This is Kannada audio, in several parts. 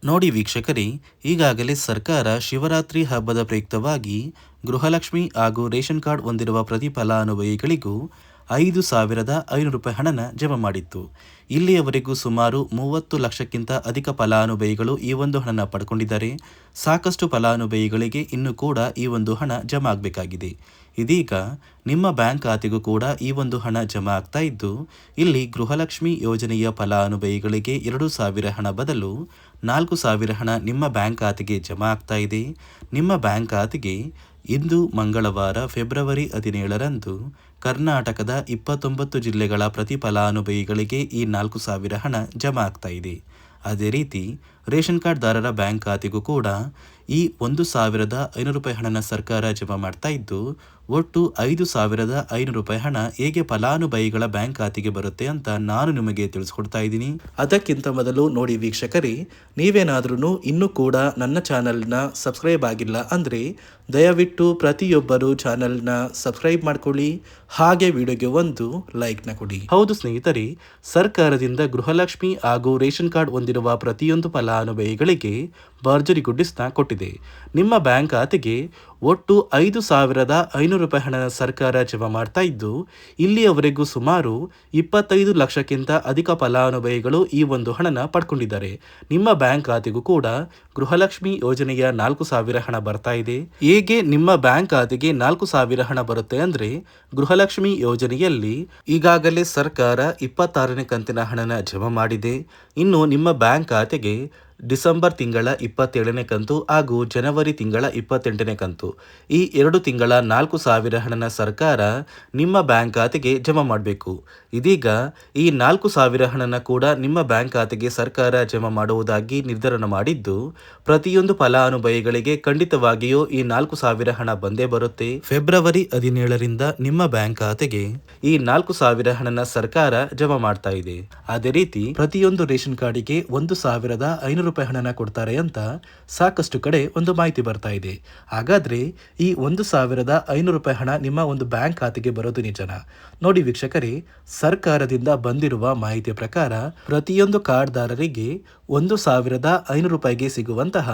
ನೋಡಿ ವೀಕ್ಷಕರೇ, ಈಗಾಗಲೇ ಸರ್ಕಾರ ಶಿವರಾತ್ರಿ ಹಬ್ಬದ ಪ್ರಯುಕ್ತವಾಗಿ ಗೃಹಲಕ್ಷ್ಮಿ ಹಾಗೂ ರೇಷನ್ ಕಾರ್ಡ್ ಹೊಂದಿರುವ ಪ್ರತಿ ಫಲಾನುಭವಿಗಳಿಗೂ 5,500 ರೂಪಾಯಿ ಹಣನ ಜಮಾ ಮಾಡಿತ್ತು. ಇಲ್ಲಿಯವರೆಗೂ ಸುಮಾರು 30 ಲಕ್ಷಕ್ಕಿಂತ ಅಧಿಕ ಫಲಾನುಭವಿಗಳು ಈ ಒಂದು ಹಣನ ಪಡ್ಕೊಂಡಿದ್ದಾರೆ. ಸಾಕಷ್ಟು ಫಲಾನುಭವಿಗಳಿಗೆ ಇನ್ನೂ ಕೂಡ ಈ ಒಂದು ಹಣ ಜಮಾ ಆಗಬೇಕಾಗಿದೆ. ಇದೀಗ ನಿಮ್ಮ ಬ್ಯಾಂಕ್ ಖಾತೆಗೂ ಕೂಡ ಈ ಒಂದು ಹಣ ಜಮಾ ಆಗ್ತಾ ಇದ್ದು, ಇಲ್ಲಿ ಗೃಹಲಕ್ಷ್ಮಿ ಯೋಜನೆಯ ಫಲಾನುಭವಿಗಳಿಗೆ 2,000 ಹಣ ಬದಲು 4,000 ಹಣ ನಿಮ್ಮ ಬ್ಯಾಂಕ್ ಖಾತೆಗೆ ಜಮಾ ಆಗ್ತಾ ಇದೆ. ನಿಮ್ಮ ಬ್ಯಾಂಕ್ ಖಾತೆಗೆ ಇಂದು ಮಂಗಳವಾರ ಫೆಬ್ರವರಿ 17ರಂದು ಕರ್ನಾಟಕದ 29 ಜಿಲ್ಲೆಗಳ ಪ್ರತಿ ಫಲಾನುಭವಿಗಳಿಗೆ ಈ 4,000 ಹಣ ಜಮಾ ಆಗ್ತಾ ಇದೆ. ಅದೇ ರೀತಿ ರೇಷನ್ ಕಾರ್ಡ್ದಾರರ ಬ್ಯಾಂಕ್ ಖಾತೆಗೂ ಕೂಡ ಈ 1,500 ರೂಪಾಯಿ ಹಣನ ಸರ್ಕಾರ ಜಮಾ ಮಾಡ್ತಾ ಇದ್ದು, ಒಟ್ಟು 5,500 ರೂಪಾಯಿ ಹಣ ಹೇಗೆ ಫಲಾನುಭವಿಗಳ ಬ್ಯಾಂಕ್ ಖಾತೆಗೆ ಬರುತ್ತೆ ಅಂತ ನಾನು ನಿಮಗೆ ತಿಳಿಸ್ಕೊಡ್ತಾ ಇದ್ದೀನಿ. ಅದಕ್ಕಿಂತ ಮೊದಲು ನೋಡಿ ವೀಕ್ಷಕರೇ, ನೀವೇನಾದ್ರೂ ಇನ್ನೂ ಕೂಡ ನನ್ನ ಚಾನಲ್ನ ಸಬ್ಸ್ಕ್ರೈಬ್ ಆಗಿಲ್ಲ ಅಂದರೆ ದಯವಿಟ್ಟು ಪ್ರತಿಯೊಬ್ಬರು ಚಾನಲ್ನ ಸಬ್ಸ್ಕ್ರೈಬ್ ಮಾಡ್ಕೊಳ್ಳಿ, ಹಾಗೆ ವಿಡಿಯೋಗೆ ಒಂದು ಲೈಕ್ನ ಕೊಡಿ. ಹೌದು ಸ್ನೇಹಿತರೆ, ಸರ್ಕಾರದಿಂದ ಗೃಹಲಕ್ಷ್ಮಿ ಹಾಗೂ ರೇಷನ್ ಕಾರ್ಡ್ ಹೊಂದಿರುವ ಪ್ರತಿಯೊಂದು ಫಲಾನುಭವಿಗಳಿಗೆ ಭರ್ಜರಿ ಗುಡ್ಡಿಸ್ನ ಕೊಟ್ಟಿದೆ. ನಿಮ್ಮ ಬ್ಯಾಂಕ್ ಖಾತೆಗೆ ಒಟ್ಟು 5,500 ರೂಪಾಯಿ ಹಣ ಸರ್ಕಾರ ಜಮಾ ಮಾಡ್ತಾ ಇದ್ದು, ಇಲ್ಲಿಯವರೆಗೂ ಸುಮಾರು 25 ಲಕ್ಷಕ್ಕಿಂತ ಅಧಿಕ ಫಲಾನುಭವಿಗಳು ಈ ಒಂದು ಹಣನ ಪಡ್ಕೊಂಡಿದ್ದಾರೆ. ನಿಮ್ಮ ಬ್ಯಾಂಕ್ ಖಾತೆಗೂ ಕೂಡ ಗೃಹಲಕ್ಷ್ಮಿ ಯೋಜನೆಯ 4,000 ಹಣ ಬರ್ತಾ ಇದೆ. ಹೇಗೆ ನಿಮ್ಮ ಬ್ಯಾಂಕ್ ಖಾತೆಗೆ 4,000 ಹಣ ಬರುತ್ತೆ ಅಂದ್ರೆ, ಗೃಹಲಕ್ಷ್ಮಿ ಯೋಜನೆಯಲ್ಲಿ ಈಗಾಗಲೇ ಸರ್ಕಾರ 26ನೇ ಕಂತಿನ ಹಣನ ಜಮಾ ಮಾಡಿದೆ. ಇನ್ನು ನಿಮ್ಮ ಬ್ಯಾಂಕ್ ಖಾತೆಗೆ ಡಿಸೆಂಬರ್ ತಿಂಗಳ 27ನೇ ಕಂತು ಹಾಗೂ ಜನವರಿ ತಿಂಗಳ 28ನೇ ಕಂತು, ಈ 2 ತಿಂಗಳ 4,000 ಹಣನ ಸರ್ಕಾರ ನಿಮ್ಮ ಬ್ಯಾಂಕ್ ಖಾತೆಗೆ ಜಮಾ ಮಾಡಬೇಕು. ಇದೀಗ ಈ 4,000 ಹಣನ ಕೂಡ ನಿಮ್ಮ ಬ್ಯಾಂಕ್ ಖಾತೆಗೆ ಸರ್ಕಾರ ಜಮಾ ಮಾಡುವುದಾಗಿ ನಿರ್ಧಾರ ಮಾಡಿದ್ದು, ಪ್ರತಿಯೊಂದು ಫಲಾನುಭವಿಗಳಿಗೆ ಖಂಡಿತವಾಗಿಯೂ ಈ 4,000 ಹಣ ಬಂದೇ ಬರುತ್ತೆ. ಫೆಬ್ರವರಿ 17ರಿಂದ ನಿಮ್ಮ ಬ್ಯಾಂಕ್ ಖಾತೆಗೆ ಈ 4,000 ಹಣನ ಸರ್ಕಾರ ಜಮಾ ಮಾಡ್ತಾ ಇದೆ. ಅದೇ ರೀತಿ ಪ್ರತಿಯೊಂದು ರೇಷನ್ ಕಾರ್ಡಿಗೆ 1,500 ರೂಪಾಯಿ ಹಣನ ಕೊಡ್ತಾರೆ ಅಂತ ಸಾಕಷ್ಟು ಕಡೆ ಒಂದು ಮಾಹಿತಿ ಬರ್ತಾ ಇದೆ. ಹಾಗಾದ್ರೆ ಈ 1,500 ರೂಪಾಯಿ ಹಣ ನಿಮ್ಮ ಒಂದು ಬ್ಯಾಂಕ್ ಖಾತೆಗೆ ಬರೋದು ನಿಜನಾ? ನೋಡಿ ವೀಕ್ಷಕರೇ, ಸರ್ಕಾರದಿಂದ ಬಂದಿರುವ ಮಾಹಿತಿಯ ಪ್ರಕಾರ ಪ್ರತಿಯೊಂದು ಕಾರ್ಡ್ದಾರರಿಗೆ 1,500 ರೂಪಾಯಿಗೆ ಸಿಗುವಂತಹ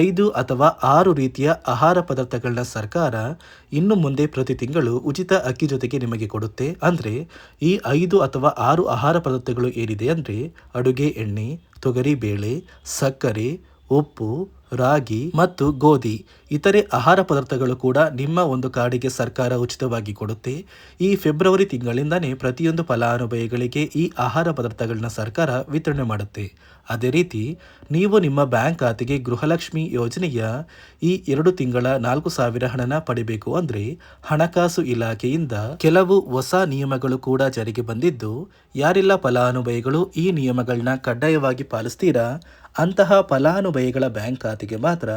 5 ಅಥವಾ 6 ರೀತಿಯ ಆಹಾರ ಪದಾರ್ಥಗಳನ್ನ ಸರ್ಕಾರ ಇನ್ನು ಮುಂದೆ ಪ್ರತಿ ತಿಂಗಳು ಉಚಿತ ಅಕ್ಕಿ ಜೊತೆಗೆ ನಿಮಗೆ ಕೊಡುತ್ತೆ. ಅಂದ್ರೆ ಈ 5 ಅಥವಾ 6 ಆಹಾರ ಪದಾರ್ಥಗಳು ಏನಿದೆ ಅಂದ್ರೆ, ಅಡುಗೆ ಎಣ್ಣೆ, ತೊಗರಿ ಬೇಳೆ, ಸಕ್ಕರೆ, ಉಪ್ಪು, ರಾಗಿ ಮತ್ತು ಗೋಧಿ, ಇತರೆ ಆಹಾರ ಪದಾರ್ಥಗಳು ಕೂಡ ನಿಮ್ಮ ಒಂದು ಕಾರ್ಡಿಗೆ ಸರ್ಕಾರ ಉಚಿತವಾಗಿ ಕೊಡುತ್ತೆ. ಈ ಫೆಬ್ರವರಿ ತಿಂಗಳಿಂದಾನೇ ಪ್ರತಿಯೊಂದು ಫಲಾನುಭವಿಗಳಿಗೆ ಈ ಆಹಾರ ಪದಾರ್ಥಗಳನ್ನ ಸರ್ಕಾರ ವಿತರಣೆ ಮಾಡುತ್ತೆ. ಅದೇ ರೀತಿ ನೀವು ನಿಮ್ಮ ಬ್ಯಾಂಕ್ ಖಾತೆಗೆ ಗೃಹಲಕ್ಷ್ಮಿ ಯೋಜನೆಯ ಈ 2 ತಿಂಗಳ 4,000 ಹಣನ ಪಡಿಬೇಕು ಅಂದ್ರೆ, ಹಣಕಾಸು ಇಲಾಖೆಯಿಂದ ಕೆಲವು ಹೊಸ ನಿಯಮಗಳು ಕೂಡ ಜಾರಿಗೆ ಬಂದಿದ್ದು, ಯಾರೆಲ್ಲ ಫಲಾನುಭವಿಗಳು ಈ ನಿಯಮಗಳನ್ನ ಕಡ್ಡಾಯವಾಗಿ ಪಾಲಿಸ್ತೀರಾ ಅಂತಹ ಫಲಾನುಭವಿಗಳ ಬ್ಯಾಂಕ್ ಖಾತೆಗೆ ಮಾತ್ರ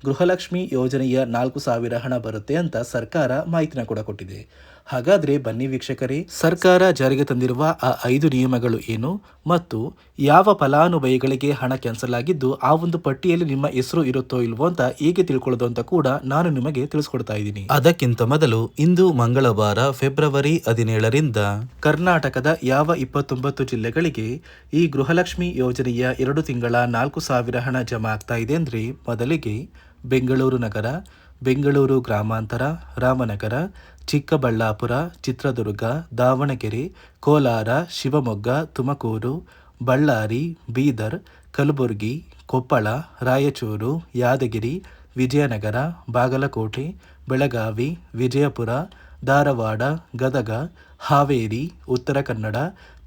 ಗೃಹಲಕ್ಷ್ಮಿ ಯೋಜನೆಯ 4,000 ಹಣ ಬರುತ್ತೆ ಅಂತ ಸರ್ಕಾರ ಮಾಹಿತಿನ ಕೂಡ ಕೊಟ್ಟಿದೆ. ಹಾಗಾದ್ರೆ ಬನ್ನಿ ವೀಕ್ಷಕರೇ, ಸರ್ಕಾರ ಜಾರಿಗೆ ತಂದಿರುವ ಆ 5 ನಿಯಮಗಳು ಏನು ಮತ್ತು ಯಾವ ಫಲಾನುಭವಿಗಳಿಗೆ ಹಣ ಕ್ಯಾನ್ಸಲ್ ಆಗಿದ್ದು ಆ ಒಂದು ಪಟ್ಟಿಯಲ್ಲಿ ನಿಮ್ಮ ಹೆಸರು ಇರುತ್ತೋ ಇಲ್ವೋ ಅಂತ ಹೇಗೆ ತಿಳ್ಕೊಳ್ಳೋದು ಅಂತ ಕೂಡ ನಾನು ನಿಮಗೆ ತಿಳಿಸ್ಕೊಡ್ತಾ ಇದ್ದೀನಿ. ಅದಕ್ಕಿಂತ ಮೊದಲು ಇಂದು ಮಂಗಳವಾರ ಫೆಬ್ರವರಿ 17ರಿಂದ ಕರ್ನಾಟಕದ ಯಾವ 29 ಜಿಲ್ಲೆಗಳಿಗೆ ಈ ಗೃಹಲಕ್ಷ್ಮಿ ಯೋಜನೆಯ 2 ತಿಂಗಳ 4,000 ಹಣ ಜಮಾ ಆಗ್ತಾ ಇದೆ ಅಂದ್ರೆ, ಮೊದಲಿಗೆ ಬೆಂಗಳೂರು ನಗರ, ಬೆಂಗಳೂರು ಗ್ರಾಮಾಂತರ, ರಾಮನಗರ, ಚಿಕ್ಕಬಳ್ಳಾಪುರ, ಚಿತ್ರದುರ್ಗ, ದಾವಣಗೆರೆ, ಕೋಲಾರ, ಶಿವಮೊಗ್ಗ, ತುಮಕೂರು, ಬಳ್ಳಾರಿ, ಬೀದರ್, ಕಲಬುರಗಿ, ಕೊಪ್ಪಳ, ರಾಯಚೂರು, ಯಾದಗಿರಿ, ವಿಜಯನಗರ, ಬಾಗಲಕೋಟೆ, ಬೆಳಗಾವಿ, ವಿಜಯಪುರ, ಧಾರವಾಡ, ಗದಗ, ಹಾವೇರಿ, ಉತ್ತರ ಕನ್ನಡ,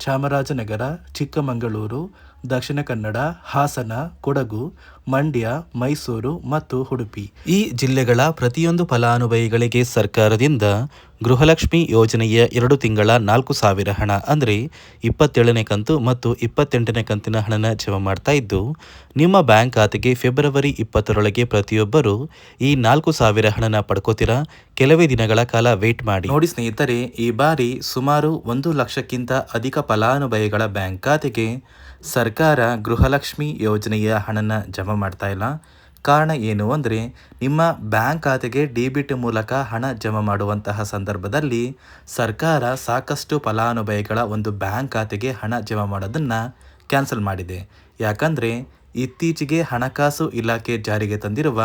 ಚಾಮರಾಜನಗರ, ಚಿಕ್ಕಮಗಳೂರು, ದಕ್ಷಿಣ ಕನ್ನಡ, ಹಾಸನ, ಕೊಡಗು, ಮಂಡ್ಯ, ಮೈಸೂರು ಮತ್ತು ಉಡುಪಿ, ಈ ಜಿಲ್ಲೆಗಳ ಪ್ರತಿಯೊಂದು ಫಲಾನುಭವಿಗಳಿಗೆ ಸರ್ಕಾರದಿಂದ ಗೃಹಲಕ್ಷ್ಮಿ ಯೋಜನೆಯ 2 ತಿಂಗಳ 4,000 ಹಣ ಅಂದರೆ 27ನೇ ಕಂತು ಮತ್ತು 28ನೇ ಕಂತಿನ ಹಣನ ಜಮಾ ಮಾಡ್ತಾ ಇದ್ದು, ನಿಮ್ಮ ಬ್ಯಾಂಕ್ ಖಾತೆಗೆ ಫೆಬ್ರವರಿ 20ರೊಳಗೆ ಪ್ರತಿಯೊಬ್ಬರು ಈ 4,000 ಹಣನ ಪಡ್ಕೋತೀರಾ. ಕೆಲವೇ ದಿನಗಳ ಕಾಲ ವೇಟ್ ಮಾಡಿ. ನೋಡಿ ಸ್ನೇಹಿತರೆ, ಈ ಬಾರಿ ಸುಮಾರು 1 ಲಕ್ಷಕ್ಕಿಂತ ಅಧಿಕ ಫಲಾನುಭವಿಗಳ ಬ್ಯಾಂಕ್ ಖಾತೆಗೆ ಸರ್ಕಾರ ಗೃಹಲಕ್ಷ್ಮಿ ಯೋಜನೆಯ ಹಣನ ಜಮಾ ಮಾಡ್ತಾ ಇಲ್ಲ. ಕಾರಣ ಏನು ಅಂದರೆ, ನಿಮ್ಮ ಬ್ಯಾಂಕ್ ಖಾತೆಗೆ ಡೆಬಿಟ್ ಮೂಲಕ ಹಣ ಜಮಾ ಮಾಡುವಂತಹ ಸಂದರ್ಭದಲ್ಲಿ ಸರ್ಕಾರ ಸಾಕಷ್ಟು ಫಲಾನುಭವಿಗಳ ಒಂದು ಬ್ಯಾಂಕ್ ಖಾತೆಗೆ ಹಣ ಜಮಾ ಮಾಡೋದನ್ನು ಕ್ಯಾನ್ಸಲ್ ಮಾಡಿದೆ. ಯಾಕಂದರೆ ಇತ್ತೀಚೆಗೆ ಹಣಕಾಸು ಇಲಾಖೆ ಜಾರಿಗೆ ತಂದಿರುವ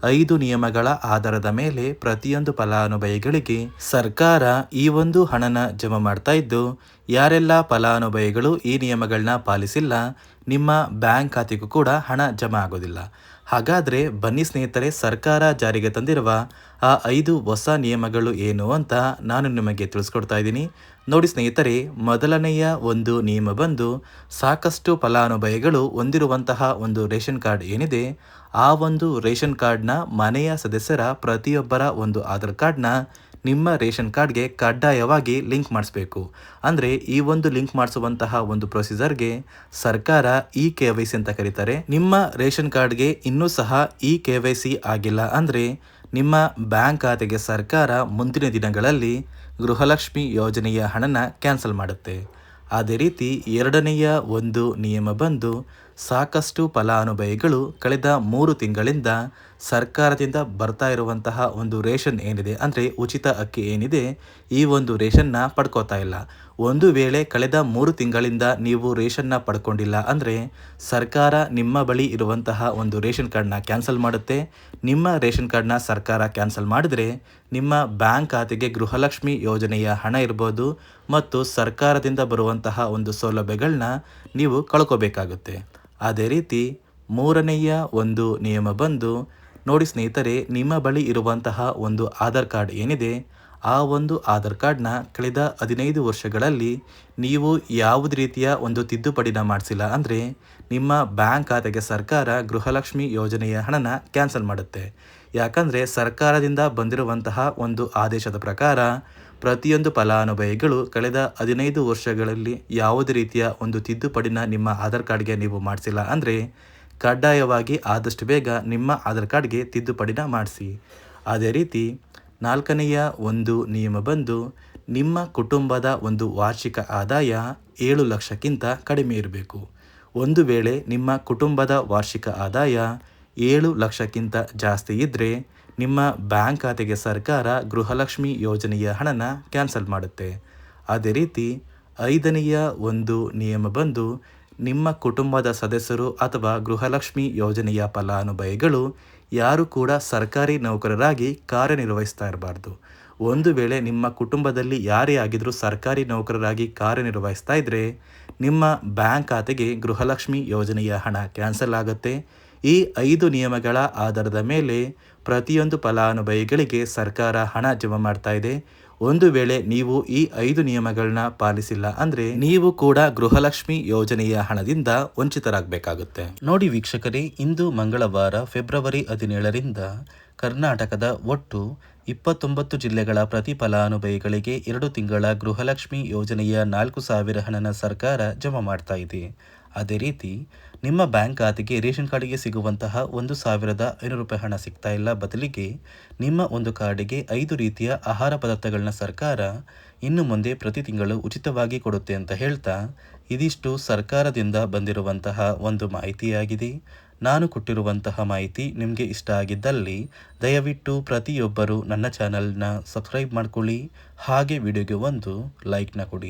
5 ನಿಯಮಗಳ ಆಧಾರದ ಮೇಲೆ ಪ್ರತಿಯೊಂದು ಫಲಾನುಭವಿಗಳಿಗೆ ಸರ್ಕಾರ ಈ ಒಂದು ಹಣನ ಜಮಾ ಮಾಡ್ತಾ ಇದ್ದು, ಯಾರೆಲ್ಲ ಫಲಾನುಭವಿಗಳು ಈ ನಿಯಮಗಳನ್ನ ಪಾಲಿಸಿಲ್ಲ, ನಿಮ್ಮ ಬ್ಯಾಂಕ್ ಖಾತೆಗೂ ಕೂಡ ಹಣ ಜಮಾ ಆಗೋದಿಲ್ಲ. ಹಾಗಾದರೆ ಬನ್ನಿ ಸ್ನೇಹಿತರೆ, ಸರ್ಕಾರ ಜಾರಿಗೆ ತಂದಿರುವ ಆ 5 ಹೊಸ ನಿಯಮಗಳು ಏನು ಅಂತ ನಾನು ನಿಮಗೆ ತಿಳಿಸ್ಕೊಡ್ತಾ ಇದ್ದೀನಿ. ನೋಡಿ ಸ್ನೇಹಿತರೆ, ಮೊದಲನೆಯ ಒಂದು ನಿಯಮ ಬಂದು, ಸಾಕಷ್ಟು ಫಲಾನುಭವಿಗಳು ಹೊಂದಿರುವಂತಹ ಒಂದು ರೇಷನ್ ಕಾರ್ಡ್ ಏನಿದೆ, ಆ ಒಂದು ರೇಷನ್ ಕಾರ್ಡ್ನ ಮನೆಯ ಸದಸ್ಯರ ಪ್ರತಿಯೊಬ್ಬರ ಒಂದು ಆಧಾರ್ ಕಾರ್ಡ್ನ ನಿಮ್ಮ ರೇಷನ್ ಕಾರ್ಡ್ಗೆ ಕಡ್ಡಾಯವಾಗಿ ಲಿಂಕ್ ಮಾಡಿಸ್ಬೇಕು. ಅಂದರೆ ಈ ಒಂದು ಲಿಂಕ್ ಮಾಡಿಸುವಂತಹ ಒಂದು ಪ್ರೊಸೀಜರ್ಗೆ ಸರ್ಕಾರ KYC ಅಂತ ಕರೀತಾರೆ. ನಿಮ್ಮ ರೇಷನ್ ಕಾರ್ಡ್ಗೆ ಇನ್ನೂ ಸಹ KYC ಆಗಿಲ್ಲ ಅಂದರೆ ನಿಮ್ಮ ಬ್ಯಾಂಕ್ ಖಾತೆಗೆ ಸರ್ಕಾರ ಮುಂದಿನ ದಿನಗಳಲ್ಲಿ ಗೃಹಲಕ್ಷ್ಮಿ ಯೋಜನೆಯ ಹಣನ ಕ್ಯಾನ್ಸಲ್ ಮಾಡುತ್ತೆ. ಅದೇ ರೀತಿ ಎರಡನೆಯ ಒಂದು ನಿಯಮ ಬಂದು, ಸಾಕಷ್ಟು ಫಲಾನುಭವಿಗಳು ಕಳೆದ 3 ತಿಂಗಳಿಂದ ಸರ್ಕಾರದಿಂದ ಬರ್ತಾ ಇರುವಂತಹ ಒಂದು ರೇಷನ್ ಏನಿದೆ, ಅಂದರೆ ಉಚಿತ ಅಕ್ಕಿ ಏನಿದೆ, ಈ ಒಂದು ರೇಷನ್ನ ಪಡ್ಕೋತಾ ಇಲ್ಲ. ಒಂದು ವೇಳೆ ಕಳೆದ 3 ತಿಂಗಳಿಂದ ನೀವು ರೇಷನ್ನ ಪಡ್ಕೊಂಡಿಲ್ಲ ಅಂದರೆ ಸರ್ಕಾರ ನಿಮ್ಮ ಬಳಿ ಇರುವಂತಹ ಒಂದು ರೇಷನ್ ಕಾರ್ಡ್ನ ಕ್ಯಾನ್ಸಲ್ ಮಾಡುತ್ತೆ. ನಿಮ್ಮ ರೇಷನ್ ಕಾರ್ಡ್ನ ಸರ್ಕಾರ ಕ್ಯಾನ್ಸಲ್ ಮಾಡಿದರೆ ನಿಮ್ಮ ಬ್ಯಾಂಕ್ ಖಾತೆಗೆ ಗೃಹಲಕ್ಷ್ಮಿ ಯೋಜನೆಯ ಹಣ ಇರ್ಬೋದು ಮತ್ತು ಸರ್ಕಾರದಿಂದ ಬರುವಂತಹ ಒಂದು ಸೌಲಭ್ಯಗಳನ್ನ ನೀವು ಕಳ್ಕೋಬೇಕಾಗುತ್ತೆ. ಅದೇ ರೀತಿ ಮೂರನೆಯ ಒಂದು ನಿಯಮ ಬಂದು, ನೋಡಿ ಸ್ನೇಹಿತರೆ, ನಿಮ್ಮ ಬಳಿ ಇರುವಂತಹ ಒಂದು ಆಧಾರ್ ಕಾರ್ಡ್ ಏನಿದೆ, ಆ ಒಂದು ಆಧಾರ್ ಕಾರ್ಡ್ನ ಕಳೆದ 15 ವರ್ಷಗಳಲ್ಲಿ ನೀವು ಯಾವುದೇ ರೀತಿಯ ಒಂದು ತಿದ್ದುಪಡಿನ ಮಾಡಿಸಿಲ್ಲ ಅಂದರೆ ನಿಮ್ಮ ಬ್ಯಾಂಕ್ ಖಾತೆಗೆ ಸರ್ಕಾರ ಗೃಹಲಕ್ಷ್ಮಿ ಯೋಜನೆಯ ಹಣನ ಕ್ಯಾನ್ಸಲ್ ಮಾಡುತ್ತೆ. ಯಾಕಂದರೆ ಸರ್ಕಾರದಿಂದ ಬಂದಿರುವಂತಹ ಒಂದು ಆದೇಶದ ಪ್ರಕಾರ ಪ್ರತಿಯೊಂದು ಫಲಾನುಭವಿಗಳು ಕಳೆದ 15 ವರ್ಷಗಳಲ್ಲಿ ಯಾವುದೇ ರೀತಿಯ ಒಂದು ತಿದ್ದುಪಡಿನ ನಿಮ್ಮ ಆಧಾರ್ ಕಾರ್ಡ್ಗೆ ನೀವು ಮಾಡಿಸಿಲ್ಲ ಅಂದರೆ ಕಡ್ಡಾಯವಾಗಿ ಆದಷ್ಟು ಬೇಗ ನಿಮ್ಮ ಆಧಾರ್ ಕಾರ್ಡ್ಗೆ ತಿದ್ದುಪಡಿನ ಮಾಡಿಸಿ. ಅದೇ ರೀತಿ ನಾಲ್ಕನೆಯ ಒಂದು ನಿಯಮ ಬಂದು, ನಿಮ್ಮ ಕುಟುಂಬದ ಒಂದು ವಾರ್ಷಿಕ ಆದಾಯ 7 ಲಕ್ಷಕ್ಕಿಂತ ಕಡಿಮೆ ಇರಬೇಕು. ಒಂದು ವೇಳೆ ನಿಮ್ಮ ಕುಟುಂಬದ ವಾರ್ಷಿಕ ಆದಾಯ 7 ಲಕ್ಷಕ್ಕಿಂತ ಜಾಸ್ತಿ ಇದ್ದರೆ ನಿಮ್ಮ ಬ್ಯಾಂಕ್ ಖಾತೆಗೆ ಸರ್ಕಾರ ಗೃಹಲಕ್ಷ್ಮಿ ಯೋಜನೆಯ ಹಣನ ಕ್ಯಾನ್ಸಲ್ ಮಾಡುತ್ತೆ. ಅದೇ ರೀತಿ ಐದನೆಯ ಒಂದು ನಿಯಮ ಬಂದು, ನಿಮ್ಮ ಕುಟುಂಬದ ಸದಸ್ಯರು ಅಥವಾ ಗೃಹಲಕ್ಷ್ಮಿ ಯೋಜನೆಯ ಫಲಾನುಭವಿಗಳು ಯಾರು ಕೂಡ ಸರ್ಕಾರಿ ನೌಕರರಾಗಿ ಕಾರ್ಯನಿರ್ವಹಿಸ್ತಾ ಇರಬಾರ್ದು. ಒಂದು ವೇಳೆ ನಿಮ್ಮ ಕುಟುಂಬದಲ್ಲಿ ಯಾರೇ ಆಗಿದ್ರೂ ಸರ್ಕಾರಿ ನೌಕರರಾಗಿ ಕಾರ್ಯನಿರ್ವಹಿಸ್ತಾ ಇದ್ದರೆ ನಿಮ್ಮ ಬ್ಯಾಂಕ್ ಖಾತೆಗೆ ಗೃಹಲಕ್ಷ್ಮಿ ಯೋಜನೆಯ ಹಣ ಕ್ಯಾನ್ಸಲ್ ಆಗುತ್ತೆ. ಈ 5 ನಿಯಮಗಳ ಆಧಾರದ ಮೇಲೆ ಪ್ರತಿಯೊಂದು ಫಲಾನುಭವಿಗಳಿಗೆ ಸರ್ಕಾರ ಹಣ ಜಮಾ ಮಾಡ್ತಾ ಇದೆ. ಒಂದು ವೇಳೆ ನೀವು ಈ 5 ನಿಯಮಗಳನ್ನ ಪಾಲಿಸಿಲ್ಲ ಅಂದರೆ ನೀವು ಕೂಡ ಗೃಹಲಕ್ಷ್ಮಿ ಯೋಜನೆಯ ಹಣದಿಂದ ವಂಚಿತರಾಗಬೇಕಾಗುತ್ತೆ. ನೋಡಿ ವೀಕ್ಷಕರೇ, ಇಂದು ಮಂಗಳವಾರ ಫೆಬ್ರವರಿ 17ರಿಂದ ಕರ್ನಾಟಕದ ಒಟ್ಟು 29 ಜಿಲ್ಲೆಗಳ ಪ್ರತಿ ಫಲಾನುಭವಿಗಳಿಗೆ 2 ತಿಂಗಳ ಗೃಹಲಕ್ಷ್ಮಿ ಯೋಜನೆಯ 4,000 ಹಣನ ಸರ್ಕಾರ ಜಮಾ ಮಾಡ್ತಾ ಇದೆ. ಅದೇ ರೀತಿ ನಿಮ್ಮ ಬ್ಯಾಂಕ್ ಖಾತೆಗೆ ರೇಷನ್ ಕಾರ್ಡಿಗೆ ಸಿಗುವಂತಹ 1,500 ರೂಪಾಯಿ ಹಣ ಸಿಗ್ತಾ ಇಲ್ಲ, ಬದಲಿಗೆ ನಿಮ್ಮ ಒಂದು ಕಾರ್ಡಿಗೆ 5 ರೀತಿಯ ಆಹಾರ ಪದಾರ್ಥಗಳನ್ನ ಸರ್ಕಾರ ಇನ್ನು ಮುಂದೆ ಪ್ರತಿ ತಿಂಗಳು ಉಚಿತವಾಗಿ ಕೊಡುತ್ತೆ ಅಂತ ಹೇಳ್ತಾ, ಇದಿಷ್ಟು ಸರ್ಕಾರದಿಂದ ಬಂದಿರುವಂತಹ ಒಂದು ಮಾಹಿತಿಯಾಗಿದೆ. ನಾನು ಕೊಟ್ಟಿರುವಂತಹ ಮಾಹಿತಿ ನಿಮಗೆ ಇಷ್ಟ ಆಗಿದ್ದಲ್ಲಿ ದಯವಿಟ್ಟು ಪ್ರತಿಯೊಬ್ಬರು ನನ್ನ ಚಾನಲ್ನ ಸಬ್ಸ್ಕ್ರೈಬ್ ಮಾಡ್ಕೊಳ್ಳಿ, ಹಾಗೆ ವಿಡಿಯೋಗೆ ಒಂದು ಲೈಕ್ನ ಕೊಡಿ.